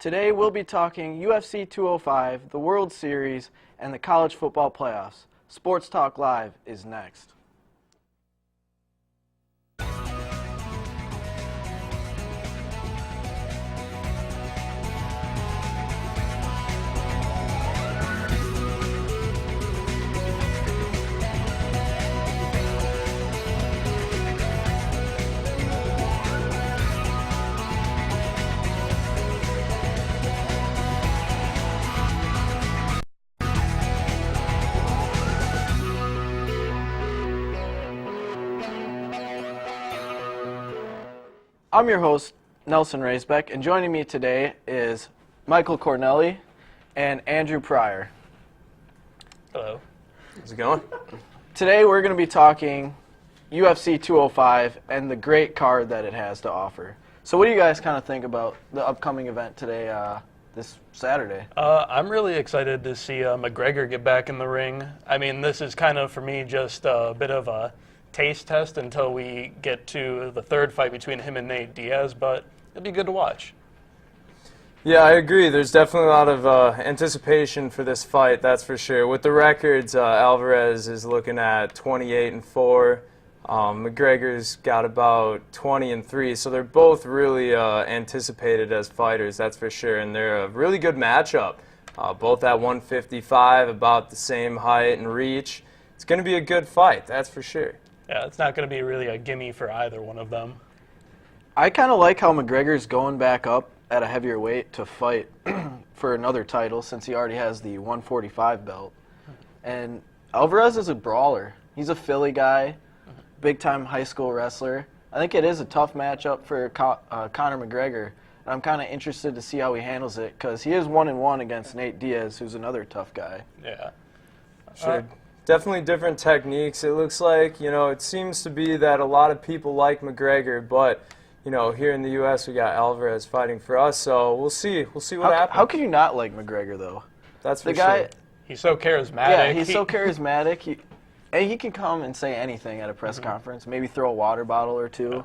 Today we'll be talking UFC 205, the World Series, and the college football playoffs. Sports Talk Live is next. I'm your host, Nelson Raisbeck, and joining me today is Michael Cornelli and Andrew Pryor. Hello. How's it going? Today we're going to be talking UFC 205 and the great card that it has to offer. So what do you guys kind of think about the upcoming event today, this Saturday? I'm really excited to see McGregor get back in the ring. I mean, this is kind of, for me, just a bit of a taste test until we get to the third fight between him and Nate Diaz, but it'll be good to watch. Yeah, I agree. There's definitely a lot of anticipation for this fight, that's for sure. With the records, Alvarez is looking at 28-4. McGregor's got about 20-3, so they're both really anticipated as fighters, that's for sure. And they're a really good matchup. Both at 155, about the same height and reach. It's going to be a good fight, that's for sure. Yeah, it's not going to be really a gimme for either one of them. I kind of like how McGregor's going back up at a heavier weight to fight for another title since he already has the 145 belt. And Alvarez is a brawler. He's a Philly guy, big-time high school wrestler. I think it is a tough matchup for Conor McGregor. And I'm kind of interested to see how he handles it because he is 1-1 against Nate Diaz, who's another tough guy. Yeah. Sure. Definitely different techniques, it looks like. You know, it seems to be that a lot of people like McGregor, but, you know, here in the U.S. we got Alvarez fighting for us, so we'll see. We'll see what happens. How can you not like McGregor, though? That's for the guy, sure. He's so charismatic. Yeah, he's so charismatic. He can come and say anything at a press conference, maybe throw a water bottle or two.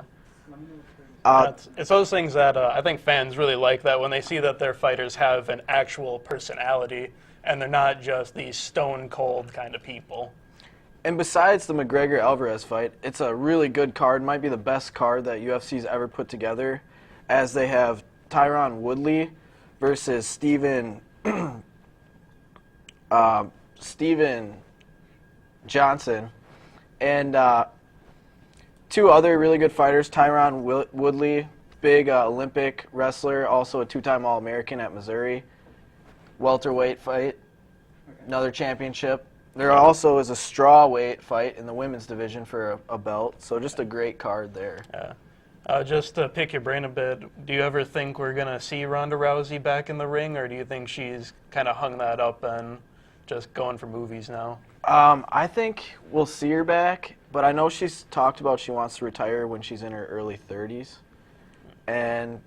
It's those things that I think fans really like, that when they see that their fighters have an actual personality and they're not just these stone-cold kind of people. And besides the McGregor-Alvarez fight, it's a really good card. Might be the best card that UFC's ever put together, as they have Tyron Woodley versus Steven Johnson, and two other really good fighters. Tyron Woodley, big Olympic wrestler, also a two-time All-American at Missouri. Welterweight fight, another championship. There also is a strawweight fight in the women's division for a belt, so just a great card there. Yeah. Just to pick your brain a bit, do you ever think we're going to see Ronda Rousey back in the ring, or do you think she's kind of hung that up and just going for movies now? I think we'll see her back, but I know she's talked about she wants to retire when she's in her early 30s. And,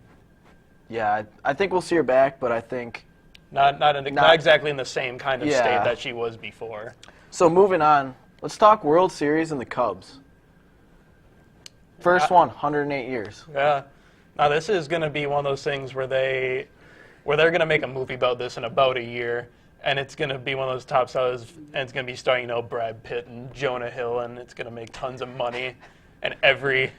yeah, I think we'll see her back, but I think Not exactly in the same kind of state that she was before. So moving on, let's talk World Series and the Cubs. First one, 108 years. Yeah. Now this is going to be one of those things where they're going to make a movie about this in about a year, and it's going to be one of those top sellers, and it's going to be starring, Brad Pitt and Jonah Hill, and it's going to make tons of money, and every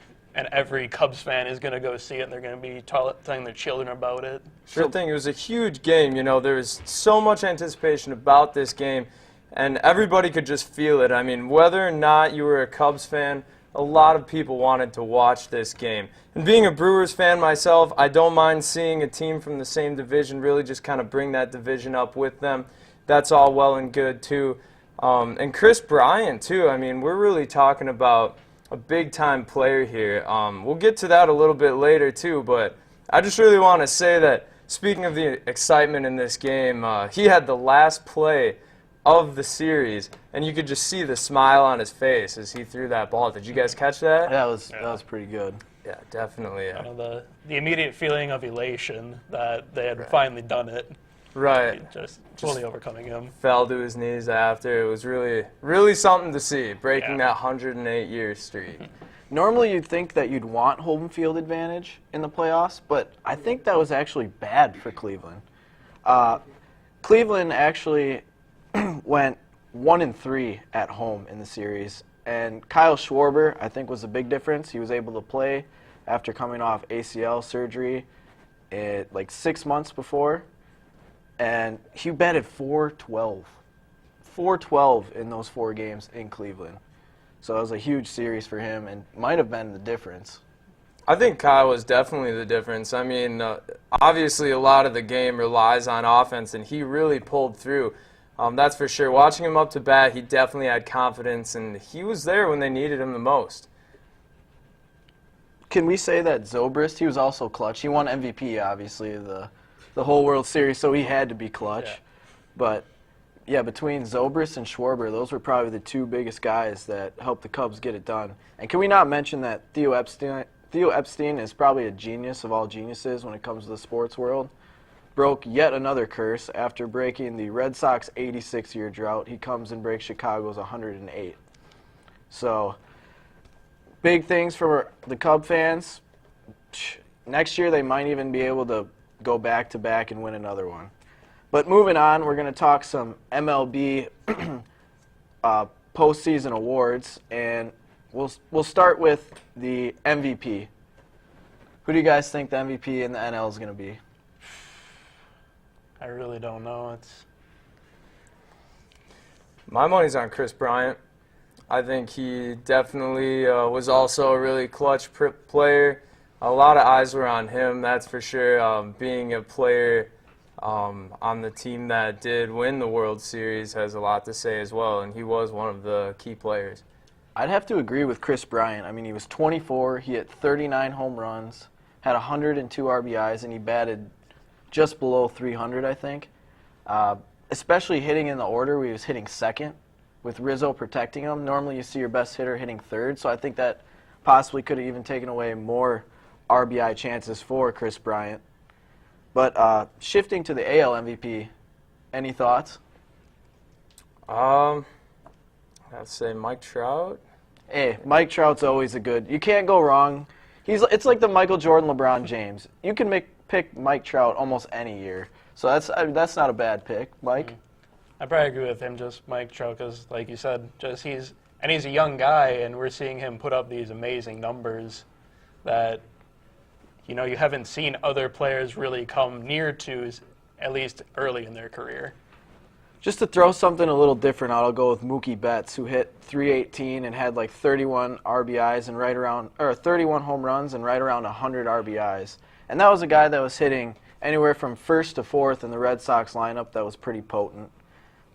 Cubs fan is going to go see it, and they're going to be telling their children about it. Sure thing. It was a huge game. You know, there was so much anticipation about this game, and everybody could just feel it. I mean, whether or not you were a Cubs fan, a lot of people wanted to watch this game. And being a Brewers fan myself, I don't mind seeing a team from the same division really just kind of bring that division up with them. That's all well and good, too. And Chris Bryant, too. I mean, we're really talking about a big-time player here. We'll get to that a little bit later, too, but I just really want to say that, speaking of the excitement in this game, he had the last play of the series, and you could just see the smile on his face as he threw that ball. Did you guys catch that? That was pretty good. Yeah, definitely. Yeah. The immediate feeling of elation that they had finally done it. Right. Just totally overcoming him. Fell to his knees after. It was really, really something to see, breaking that 108-year streak. Normally you'd think that you'd want home field advantage in the playoffs, but I think that was actually bad for Cleveland. Cleveland actually went 1-3 at home in the series, and Kyle Schwarber, I think, was a big difference. He was able to play after coming off ACL surgery like 6 months before, and he batted .412. .412 in those 4 games in Cleveland. So it was a huge series for him and might have been the difference. I think Kyle was definitely the difference. I mean, obviously a lot of the game relies on offense, and he really pulled through. That's for sure. Watching him up to bat, he definitely had confidence, and he was there when they needed him the most. Can we say that Zobrist, he was also clutch? He won MVP, obviously, the whole World Series, so he had to be clutch. Yeah. But, yeah, between Zobrist and Schwarber, those were probably the 2 biggest guys that helped the Cubs get it done. And can we not mention that Theo Epstein is probably a genius of all geniuses when it comes to the sports world. Broke yet another curse after breaking the Red Sox 86-year drought. He comes and breaks Chicago's 108. So, big things for the Cub fans. Next year they might even be able to go back-to-back and win another one. But moving on, we're going to talk some MLB postseason awards, and we'll start with the MVP. Who do you guys think the MVP in the NL is going to be? I really don't know. My money's on Chris Bryant. I think he definitely was also a really clutch player. A lot of eyes were on him, that's for sure. Being a player on the team that did win the World Series has a lot to say as well, and he was one of the key players. I'd have to agree with Chris Bryant. I mean, he was 24, he hit 39 home runs, had 102 RBIs, and he batted just below 300, I think. Especially hitting in the order where he was hitting second with Rizzo protecting him. Normally you see your best hitter hitting third, so I think that possibly could have even taken away more RBI chances for Chris Bryant. But shifting to the AL MVP, any thoughts? I'd say Mike Trout. Hey, Mike Trout's always a good. You can't go wrong. It's like the Michael Jordan, LeBron James. You can pick Mike Trout almost any year. So that's not a bad pick, Mike. I probably agree with him, just Mike Trout, because like you said, he's a young guy, and we're seeing him put up these amazing numbers that you haven't seen other players really come near to, at least early in their career. Just to throw something a little different out, I'll go with Mookie Betts, who hit .318 and had like 31 RBIs and 31 home runs and right around 100 RBIs. And that was a guy that was hitting anywhere from first to fourth in the Red Sox lineup. That was pretty potent.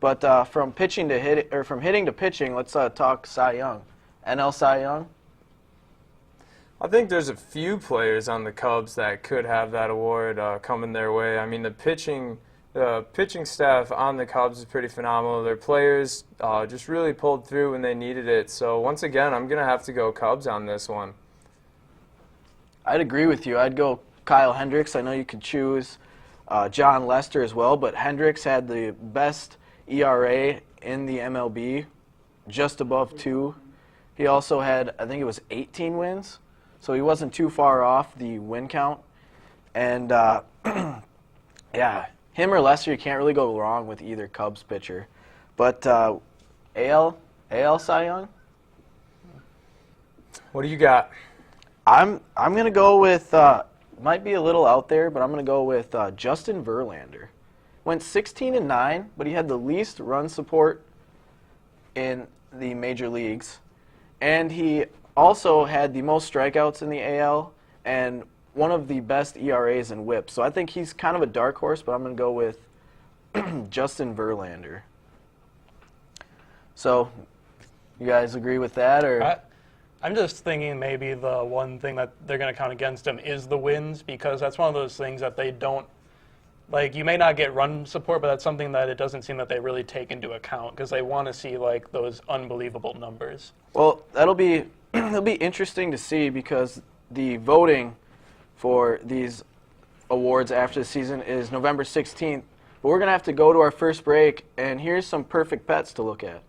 But from hitting to pitching, let's talk Cy Young. NL Cy Young. I think there's a few players on the Cubs that could have that award coming their way. I mean, the pitching staff on the Cubs is pretty phenomenal. Their players just really pulled through when they needed it. So once again, I'm going to have to go Cubs on this one. I'd agree with you. I'd go Kyle Hendricks. I know you could choose John Lester as well, but Hendricks had the best ERA in the MLB, just above 2. He also had, I think it was 18 wins, so he wasn't too far off the win count. And, yeah, him or Lester, you can't really go wrong with either Cubs pitcher. But AL Cy Young? What do you got? I'm going to go with, might be a little out there, but I'm going to go with Justin Verlander. Went 16-9, but he had the least run support in the major leagues. And he also had the most strikeouts in the AL and one of the best ERAs and WHIP. So I think he's kind of a dark horse, but I'm going to go with Justin Verlander. So you guys agree with that? Or I'm just thinking maybe the one thing that they're going to count against him is the wins, because that's one of those things that they don't, like, you may not get run support, but that's something that it doesn't seem that they really take into account, because they want to see, like, those unbelievable numbers. Well, it'll be interesting to see, because the voting for these awards after the season is November 16th. But we're going to have to go to our first break, and here's some perfect bets to look at.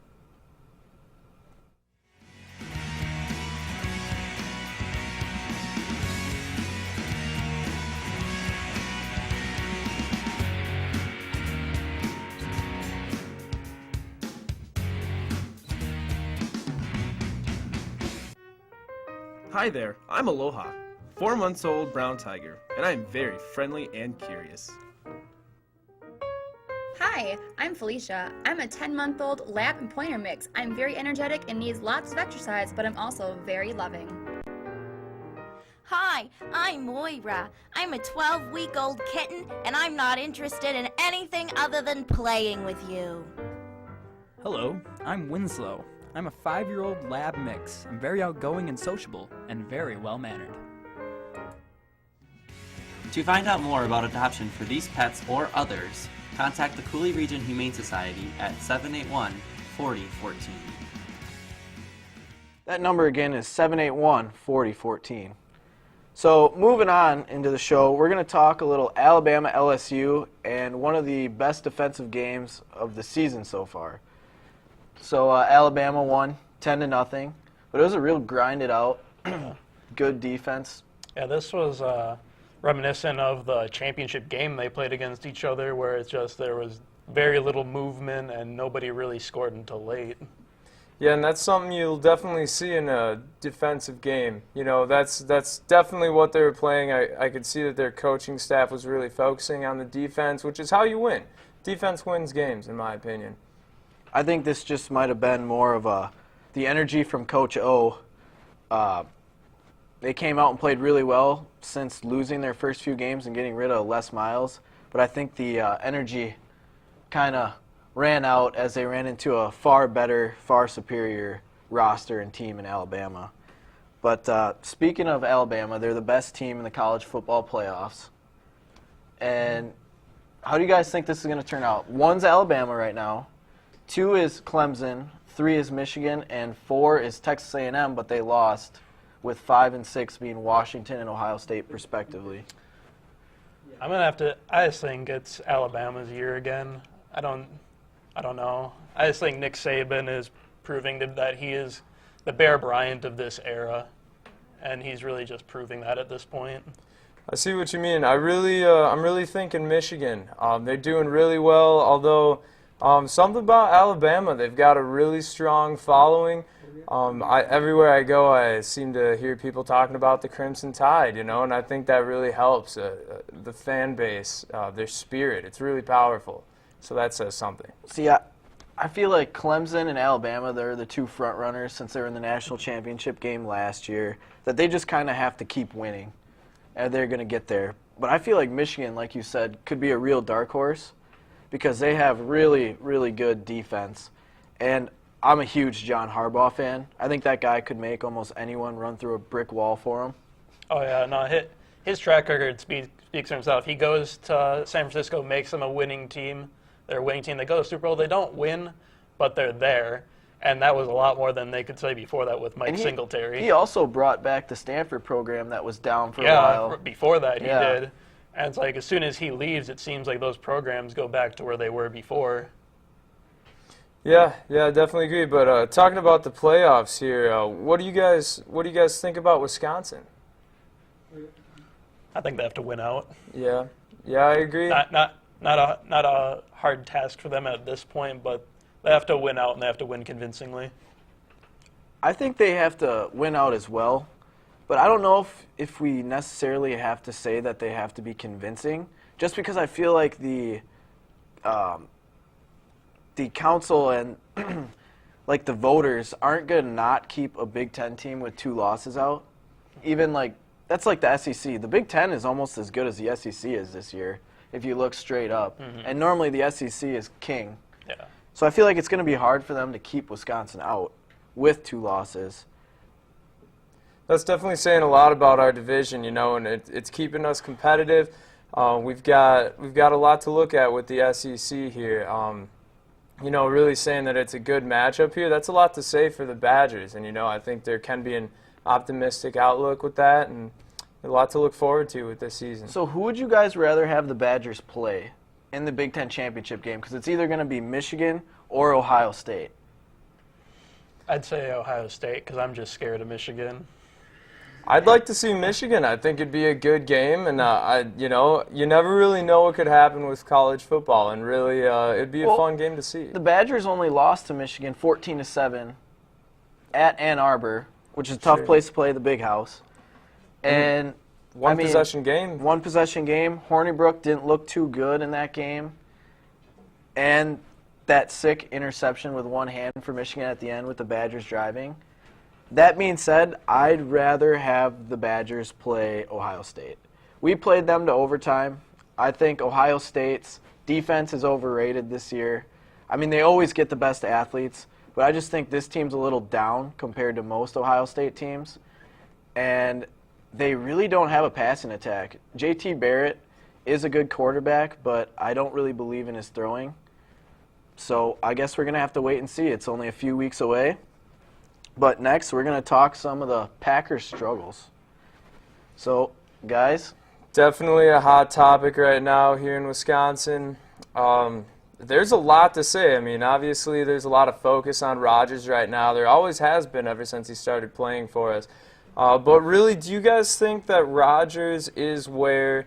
Hi there, I'm Aloha, 4-month-old brown tiger, and I am very friendly and curious. Hi, I'm Felicia. I'm a 10-month-old lab and pointer mix. I'm very energetic and needs lots of exercise, but I'm also very loving. Hi, I'm Moira. I'm a 12-week-old kitten, and I'm not interested in anything other than playing with you. Hello, I'm Winslow. I'm a 5-year-old lab mix. I'm very outgoing and sociable, and very well-mannered. To find out more about adoption for these pets or others, contact the Cooley Region Humane Society at 781-4014. That number again is 781-4014. So moving on into the show, we're going to talk a little Alabama LSU and one of the best defensive games of the season so far. So Alabama won 10-0, but it was a real grinded out, good defense. Yeah, this was reminiscent of the championship game they played against each other, where it's just there was very little movement and nobody really scored until late. Yeah, and that's something you'll definitely see in a defensive game. You know, that's definitely what they were playing. I could see that their coaching staff was really focusing on the defense, which is how you win. Defense wins games, in my opinion. I think this just might have been more of the energy from Coach O. They came out and played really well since losing their first few games and getting rid of Les Miles. But I think the energy kind of ran out as they ran into a far better, far superior roster and team in Alabama. But speaking of Alabama, they're the best team in the college football playoffs. And how do you guys think this is going to turn out? 1's Alabama right now, 2 is Clemson, 3 is Michigan, and 4 is Texas A&M, but they lost, with 5 and 6 being Washington and Ohio State, respectively. I'm gonna have to. I just think it's Alabama's year again. I don't know. I just think Nick Saban is proving that he is the Bear Bryant of this era, and he's really just proving that at this point. I see what you mean. I'm really thinking Michigan. They're doing really well, although something about Alabama, they've got a really strong following. Everywhere I go, I seem to hear people talking about the Crimson Tide, you know, and I think that really helps the fan base, their spirit. It's really powerful. So that says something. See, I feel like Clemson and Alabama, they're the 2 front runners since they were in the national championship game last year, that they just kind of have to keep winning, and they're going to get there. But I feel like Michigan, like you said, could be a real dark horse because they have really, really good defense. And I'm a huge John Harbaugh fan. I think that guy could make almost anyone run through a brick wall for him. Oh yeah, no, his track record speaks for himself. He goes to San Francisco, makes them a winning team. They're a winning team. They go to the Super Bowl. They don't win, but they're there. And that was a lot more than they could say before that with Mike Singletary. He also brought back the Stanford program that was down for a while. Yeah, before that he did. And it's like as soon as he leaves, it seems like those programs go back to where they were before. Yeah, I definitely agree. But talking about the playoffs here, what do you guys think about Wisconsin? I think they have to win out. Yeah, I agree. Not a hard task for them at this point, but they have to win out and they have to win convincingly. I think they have to win out as well, but I don't know if we necessarily have to say that they have to be convincing, just because I feel like the council and like the voters aren't going to not keep a Big Ten team with 2 losses out. Even like that's like the SEC. The Big Ten is almost as good as the SEC is this year, if you look straight up. Mm-hmm. And normally the SEC is king. Yeah. So I feel like it's going to be hard for them to keep Wisconsin out with 2 losses. That's definitely saying a lot about our division, you know, and it's keeping us competitive. We've got a lot to look at with the SEC here. You know, really saying that it's a good matchup here, that's a lot to say for the Badgers. And, you know, I think there can be an optimistic outlook with that and a lot to look forward to with this season. So who would you guys rather have the Badgers play in the Big Ten championship game? Because it's either going to be Michigan or Ohio State. I'd say Ohio State because I'm just scared of Michigan. I'd like to see Michigan. I think it'd be a good game, and you know, you never really know what could happen with college football, and really, it'd be a fun game to see. The Badgers only lost to Michigan 14-7 at Ann Arbor which is a tough Sure. place to play, the Big House. And One possession game. One possession game. Hornibrook didn't look too good in that game. And that sick interception with one hand for Michigan at the end with the Badgers driving. That being said, I'd rather have the Badgers play Ohio State. We played them to overtime. I think Ohio State's defense is overrated this year. I mean, they always get the best athletes, but I just think this team's a little down compared to most Ohio State teams. And they really don't have a passing attack. J.T. Barrett is a good quarterback, but I don't really believe in his throwing. So I guess we're going to have to wait and see. It's only a few weeks away. But next, we're going to talk some of the Packers' struggles. So, guys. Definitely a hot topic right now here in Wisconsin. There's a lot to say. I mean, obviously there's a lot of focus on Rodgers right now. There always has been ever since he started playing for us. But really, do you guys think that Rodgers is where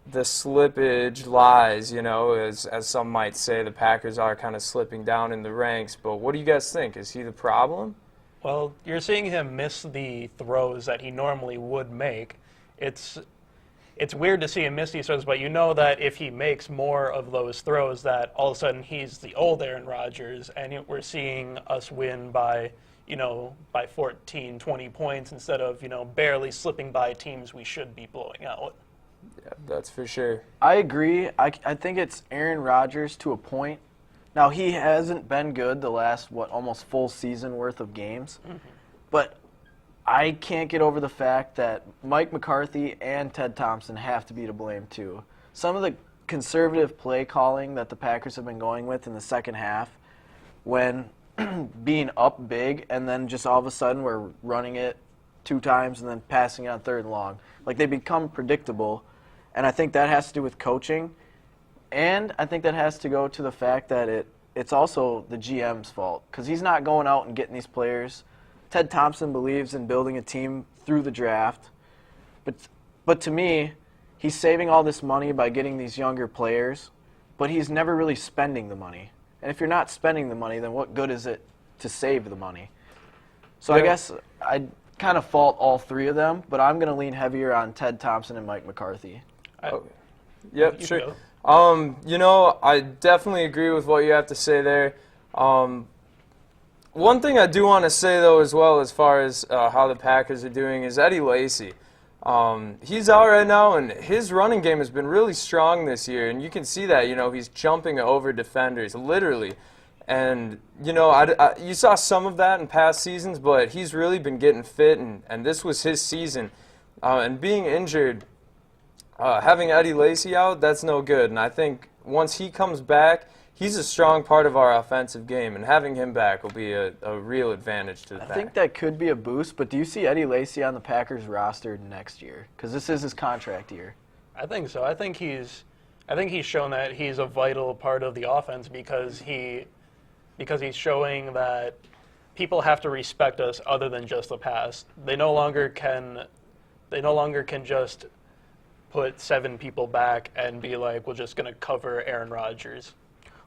the slippage lies, you know, as some might say, the Packers are kind of slipping down in the ranks. But what do you guys think? Is he the problem? Well, you're seeing him miss the throws that he normally would make. It's weird to see him miss these throws, but you know that if he makes more of those throws, that all of a sudden he's the old Aaron Rodgers, and we're seeing us win by 14, 20 points instead of, barely slipping by teams we should be blowing out. Yeah, that's for sure. I agree. I think it's Aaron Rodgers to a point. Now, he hasn't been good the last, almost full season worth of games. Mm-hmm. But I can't get over the fact that Mike McCarthy and Ted Thompson have to be to blame, too. Some of the conservative play calling that the Packers have been going with in the second half, when being up big and then just all of a sudden we're running it 2 times and then passing on 3rd and long. Like, they become predictable, and I think that has to do with coaching. And I think that has to go to the fact that it's also the GM's fault because he's not going out and getting these players. Ted Thompson believes in building a team through the draft. But to me, he's saving all this money by getting these younger players, but he's never really spending the money. And if you're not spending the money, then what good is it to save the money? So Yeah. I guess I kind of fault all 3 of them, but I'm going to lean heavier on Ted Thompson and Mike McCarthy. Yep, You sure. go. I definitely agree with what you have to say there. One thing I do want to say, though, as well, as far as how the Packers are doing, is Eddie Lacy. He's out right now, and his running game has been really strong this year, and you can see that. He's jumping over defenders, literally. And, you saw some of that in past seasons, but he's really been getting fit, and this was his season. And being injured, having Eddie Lacy out, that's no good. And I think once he comes back, he's a strong part of our offensive game, and having him back will be a real advantage to the Packers. I think that could be a boost, but do you see Eddie Lacy on the Packers roster next year? Because this is his contract year. I think so. I think he's shown that he's a vital part of the offense because he's showing that people have to respect us other than just the pass. They no longer can just put 7 people back and be like, we're just going to cover Aaron Rodgers.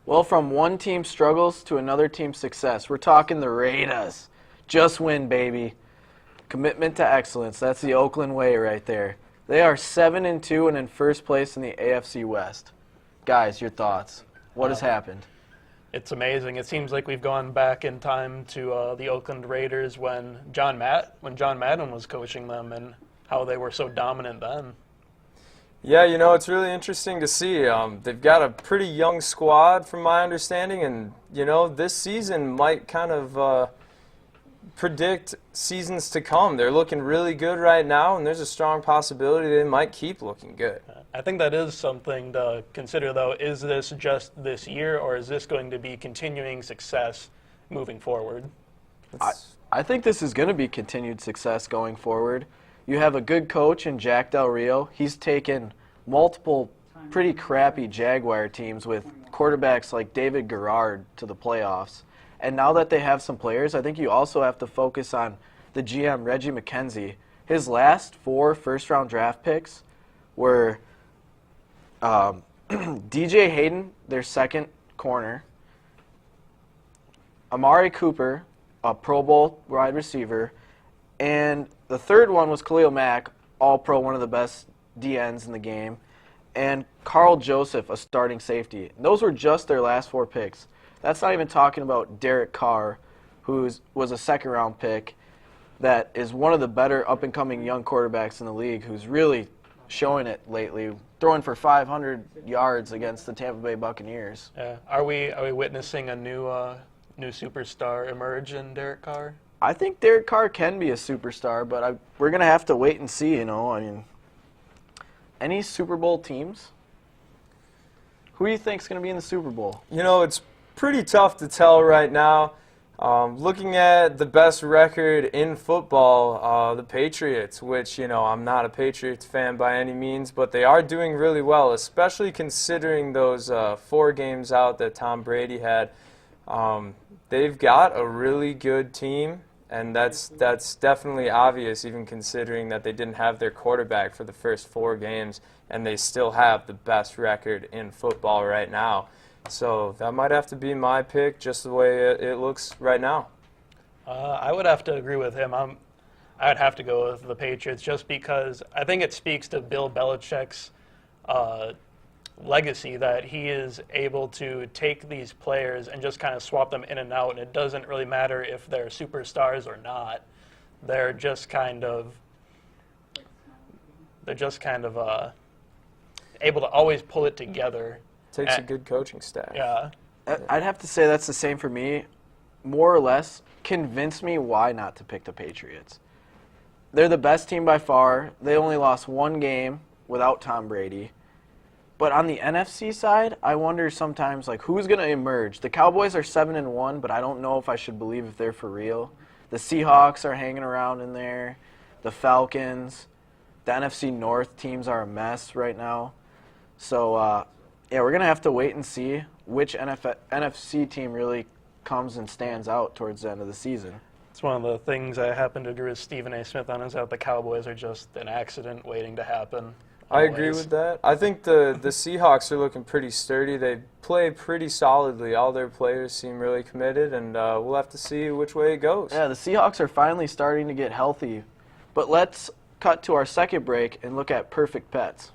Well, from one team's struggles to another team's success, we're talking the Raiders. Just win, baby. Commitment to excellence. That's the Oakland way right there. They are 7-2 and in first place in the AFC West. Guys, your thoughts. What has happened? It's amazing. It seems like we've gone back in time to the Oakland Raiders when John Madden was coaching them and how they were so dominant then. Yeah, it's really interesting to see. They've got a pretty young squad, from my understanding, and, this season might kind of predict seasons to come. They're looking really good right now, and there's a strong possibility they might keep looking good. I think that is something to consider, though. Is this just this year, or is this going to be continuing success moving forward? I think this is going to be continued success going forward. You have a good coach in Jack Del Rio. He's taken multiple pretty crappy Jaguar teams with quarterbacks like David Garrard to the playoffs. And now that they have some players, I think you also have to focus on the GM, Reggie McKenzie. His last 4 first-round draft picks were DJ Hayden, their second corner, Amari Cooper, a Pro Bowl wide receiver, And the third one was Khalil Mack, all-pro, one of the best DNs in the game. And Carl Joseph, a starting safety. Those were just their last 4 picks. That's not even talking about Derek Carr, who was a second-round pick that is one of the better up-and-coming young quarterbacks in the league, who's really showing it lately, throwing for 500 yards against the Tampa Bay Buccaneers. Yeah. Are we witnessing a new superstar emerge in Derek Carr? I think Derek Carr can be a superstar, but we're going to have to wait and see, I mean, any Super Bowl teams? Who do you think is going to be in the Super Bowl? It's pretty tough to tell right now. Looking at the best record in football, the Patriots, which, I'm not a Patriots fan by any means, but they are doing really well, especially considering those 4 games out that Tom Brady had. They've got a really good team, and that's definitely obvious, even considering that they didn't have their quarterback for the first 4 games, and they still have the best record in football right now. So that might have to be my pick, just the way it looks right now. I would have to agree with him. I would have to go with the Patriots just because I think it speaks to Bill Belichick's legacy that he is able to take these players and just kind of swap them in and out, and it doesn't really matter if they're superstars or not. They're just kind of able to always pull it together. Takes a good coaching staff. Yeah. I'd have to say that's the same for me. More or less, convince me why not to pick the Patriots. They're the best team by far. They only lost 1 game without Tom Brady. But on the NFC side, I wonder sometimes, who's going to emerge? The Cowboys are 7-1, but I don't know if I should believe if they're for real. The Seahawks are hanging around in there. The Falcons. The NFC North teams are a mess right now. So, yeah, we're going to have to wait and see which NFC team really comes and stands out towards the end of the season. It's one of the things I happen to agree with Stephen A. Smith on, is that the Cowboys are just an accident waiting to happen. I agree with that. I think the Seahawks are looking pretty sturdy. They play pretty solidly. All their players seem really committed, and we'll have to see which way it goes. Yeah, the Seahawks are finally starting to get healthy. But let's cut to our second break and look at perfect pets.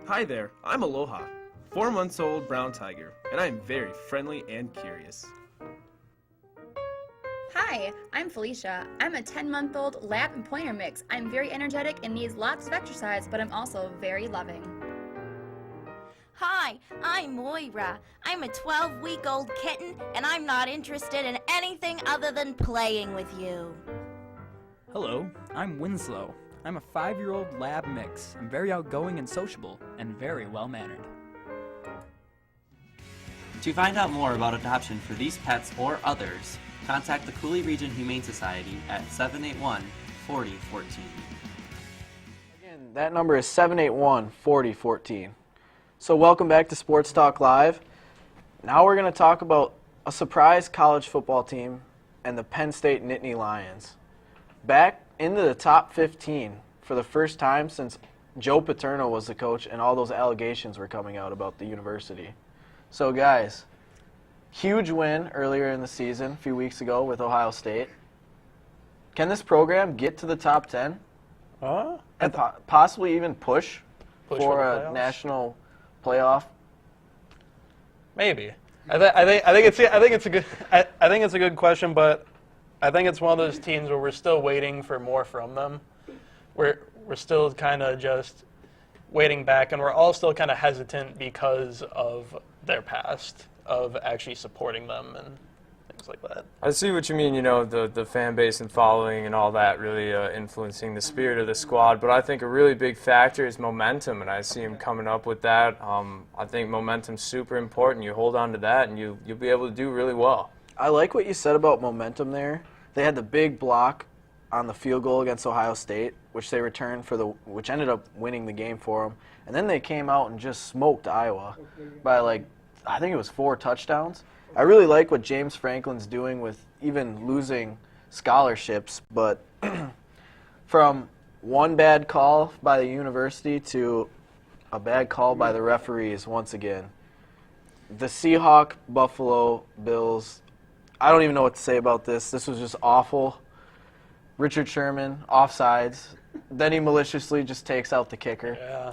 Hi there, I'm Aloha, 4 months old brown tiger, and I am very friendly and curious. Hi, I'm Felicia. I'm a 10-month-old lab and pointer mix. I'm very energetic and needs lots of exercise, but I'm also very loving. Hi, I'm Moira. I'm a 12-week-old kitten, and I'm not interested in anything other than playing with you. Hello, I'm Winslow. I'm a 5-year-old lab mix. I'm very outgoing and sociable, and very well-mannered. To find out more about adoption for these pets or others, contact the Cooley Region Humane Society at 781-4014. Again, that number is 781-4014. So welcome back to Sports Talk Live. Now we're going to talk about a surprise college football team and the Penn State Nittany Lions. Back into the top 15 for the first time since Joe Paterno was the coach and all those allegations were coming out about the university. So guys, huge win earlier in the season, a few weeks ago with Ohio State. Can this program get to the top 10? And possibly even push for for a the playoffs? national playoff? Maybe. I think it's a good question, but I think it's one of those teams where we're still waiting for more from them. We're still kind of just waiting back, and we're all still kind of hesitant because of their past, of actually supporting them and things like that. I see what you mean, the fan base and following and all that really influencing the spirit of the squad. But I think a really big factor is momentum, and I see him coming up with that. I think momentum's super important. You hold on to that, and you'll be able to do really well. I like what you said about momentum there. They had the big block on the field goal against Ohio State, which they returned which ended up winning the game for them. And then they came out and just smoked Iowa by I think it was 4 touchdowns. I really like what James Franklin's doing with even losing scholarships, but from one bad call by the university to a bad call by the referees once again. The Seahawk Buffalo Bills, I don't even know what to say about this. This was just awful. Richard Sherman, offsides. Then he maliciously just takes out the kicker. Yeah,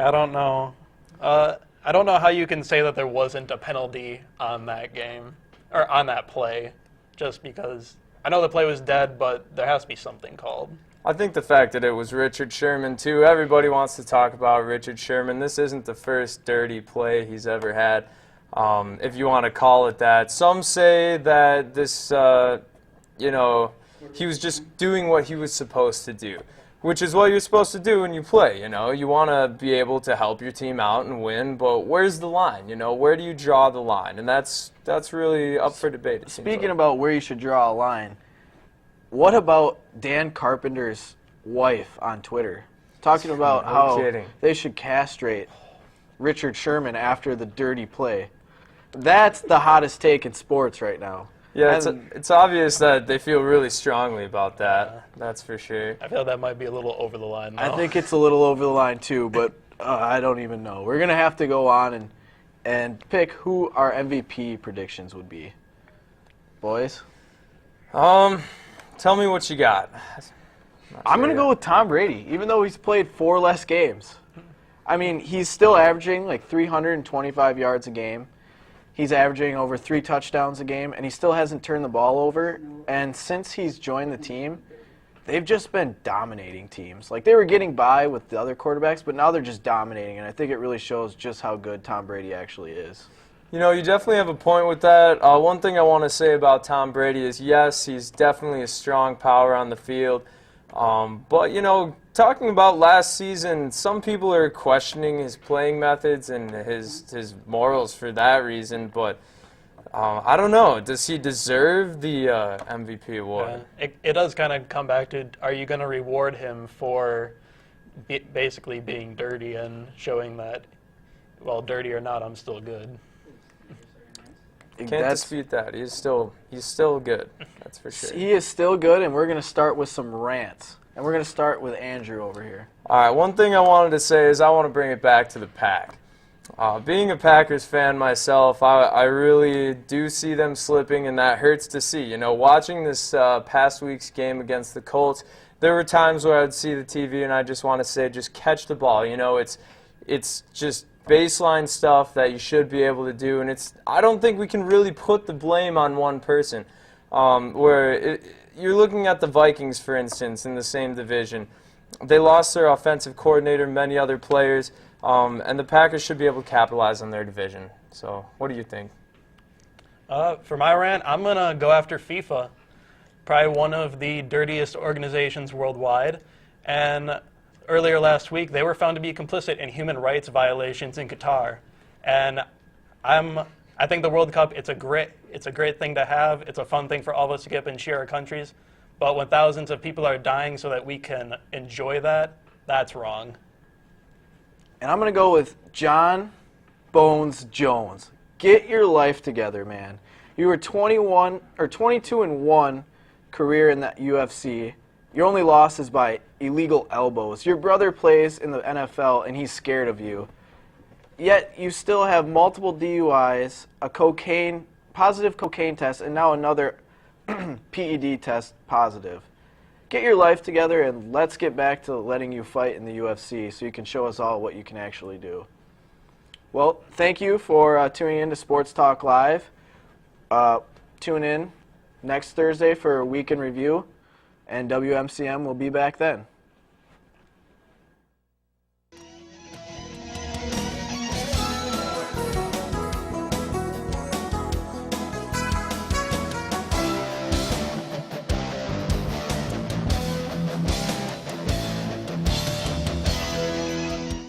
I don't know. I don't know how you can say that there wasn't a penalty on that game, or on that play, just because I know the play was dead, but there has to be something called. I think the fact that it was Richard Sherman, too, everybody wants to talk about Richard Sherman. This isn't the first dirty play he's ever had, if you want to call it that. Some say that this, he was just doing what he was supposed to do, which is what you're supposed to do when you play, You want to be able to help your team out and win, but where's the line, Where do you draw the line? And that's really up for debate. Speaking about where you should draw a line, what about Dan Carpenter's wife on Twitter talking about how they should castrate Richard Sherman after the dirty play? That's the hottest take in sports right now. Yeah, it's obvious that they feel really strongly about that. That's for sure. I feel that might be a little over the line, though. I think it's a little over the line, too, but I don't even know. We're going to have to go on and pick who our MVP predictions would be. Boys? Tell me what you got. I'm going to go with Tom Brady, even though he's played 4 less games. I mean, he's still averaging like 325 yards a game. He's averaging over 3 touchdowns a game, and he still hasn't turned the ball over. And since he's joined the team, they've just been dominating teams. Like, they were getting by with the other quarterbacks, but now they're just dominating, and I think it really shows just how good Tom Brady actually is. You definitely have a point with that. One thing I want to say about Tom Brady is, yes, he's definitely a strong power on the field. But, talking about last season, some people are questioning his playing methods and his morals for that reason. But I don't know. Does he deserve the MVP award? It does kind of come back to, are you going to reward him for basically being dirty and showing that, well, dirty or not, I'm still good. Can't dispute that. He's still good. That's for sure. He is still good, and we're going to start with some rants. And we're going to start with Andrew over here. All right, one thing I wanted to say is I want to bring it back to the Pack. Being a Packers fan myself, I really do see them slipping, and that hurts to see. Watching this past week's game against the Colts, there were times where I'd see the TV and I just want to say, just catch the ball. It's just baseline stuff that you should be able to do, and I don't think we can really put the blame on one person. You're looking at the Vikings, for instance, in the same division. They lost their offensive coordinator, many other players, and the Packers should be able to capitalize on their division. So, what do you think? For my rant, I'm going to go after FIFA, probably one of the dirtiest organizations worldwide, and earlier last week, they were found to be complicit in human rights violations in Qatar. And I think the World Cup, it's a great thing to have. It's a fun thing for all of us to get up and cheer our countries. But when thousands of people are dying so that we can enjoy that, that's wrong. And I'm going to go with John Bones Jones. Get your life together, man. You were 22-1 career in that UFC. Your only loss is by illegal elbows. Your brother plays in the NFL, and he's scared of you. Yet you still have multiple DUIs, a positive cocaine test, and now another PED test positive. Get your life together, and let's get back to letting you fight in the UFC so you can show us all what you can actually do. Well, thank you for tuning in to Sports Talk Live. Tune in next Thursday for a week in review, and WMCM will be back then.